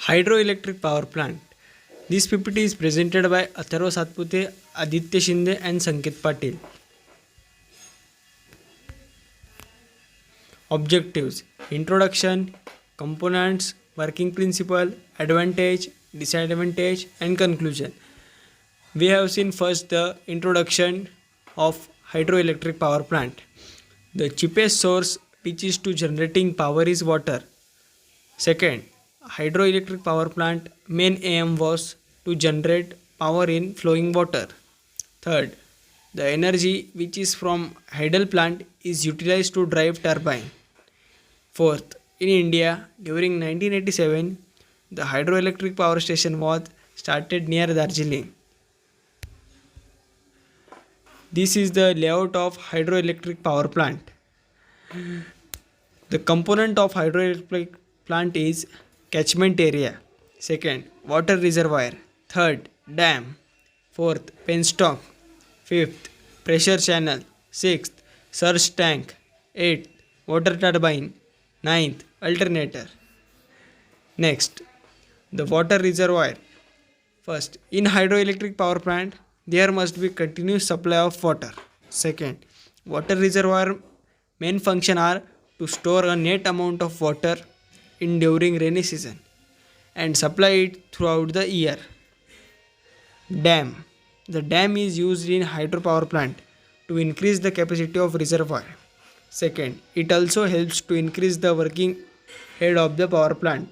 Hydroelectric power plant. This PPT is presented by Atharva Satpute, Aditya Shinde and Sanket Patil. Objectives: Introduction, Components, Working Principle, Advantage, Disadvantage and Conclusion. We have seen first the introduction of hydroelectric power plant. The cheapest source which is to generating power is water. Second, hydroelectric power plant main aim was to generate power in flowing water. Third, the energy which is from hydel plant is utilized to drive turbine. Fourth, in India during 1987, the hydroelectric power station was started near Darjeeling. This is the layout of hydroelectric power plant. The component of hydroelectric plant is catchment area. Second, water reservoir. Third, dam. Fourth, penstock. Fifth, pressure channel. Sixth, surge tank. Eighth, water turbine. Ninth, alternator. Next, the water reservoir. First, in hydroelectric power plant, there must be continuous supply of water. Second, water reservoir main function are to store a net amount of water in during rainy season and supply it throughout the year. Dam. The dam is used in hydropower plant to increase the capacity of reservoir. Second, it also helps to increase the working head of the power plant.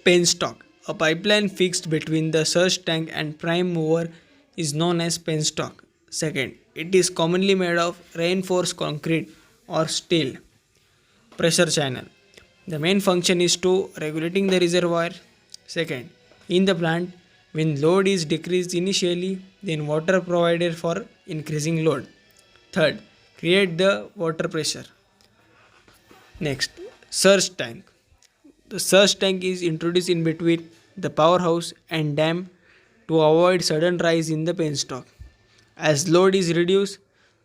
Penstock. A pipeline fixed between the surge tank and prime mover is known as penstock. Second, it is commonly made of reinforced concrete or steel. Pressure channel. The main function is to regulating the reservoir. Second, in the plant, when load is decreased initially, then water provided for increasing load. Third, create the water pressure. Next, surge tank. The surge tank is introduced in between the powerhouse and dam to avoid sudden rise in the penstock. As load is reduced,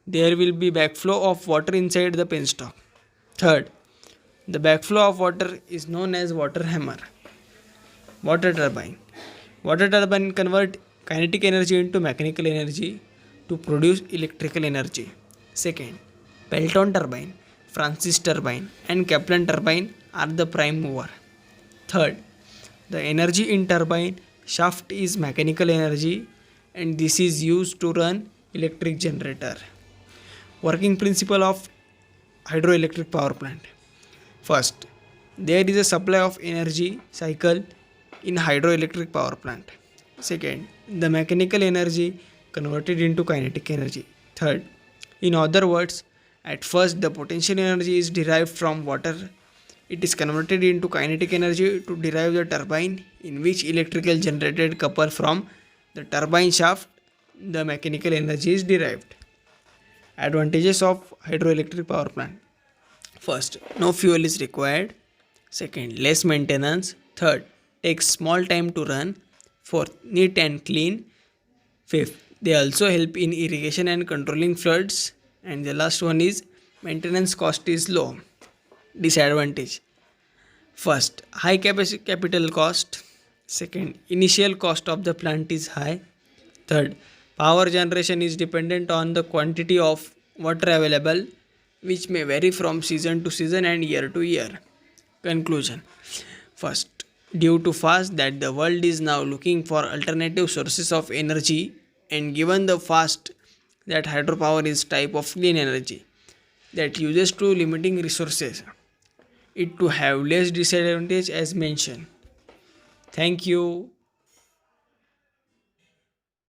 there will be backflow of water inside the penstock. Third, the backflow of water is known as water hammer. Water turbine. Water turbine convert kinetic energy into mechanical energy to produce electrical energy. Second, Pelton turbine, Francis turbine and Kaplan turbine are the prime mover. Third, the energy in turbine shaft is mechanical energy and this is used to run electric generator. Working principle of hydroelectric power plant. First, there is a supply of energy cycle in hydroelectric power plant. Second, the mechanical energy converted into kinetic energy. Third, in other words, at first the potential energy is derived from water. It is converted into kinetic energy to derive the turbine in which electrical generated couple from the turbine shaft. The mechanical energy is derived. Advantages of hydroelectric power plant. First, no fuel is required. Second, less maintenance. Third, takes small time to run. Fourth, neat and clean. Fifth, they also help in irrigation and controlling floods. And the last one is maintenance cost is low. Disadvantage. First, high capital cost. Second, initial cost of the plant is high. Third, power generation is dependent on the quantity of water available, which may vary from season to season and year to year. Conclusion. First, due to fast that the world is now looking for alternative sources of energy and given the fast that hydropower is type of clean energy that uses to limiting resources, it to have less disadvantage as mentioned. Thank you.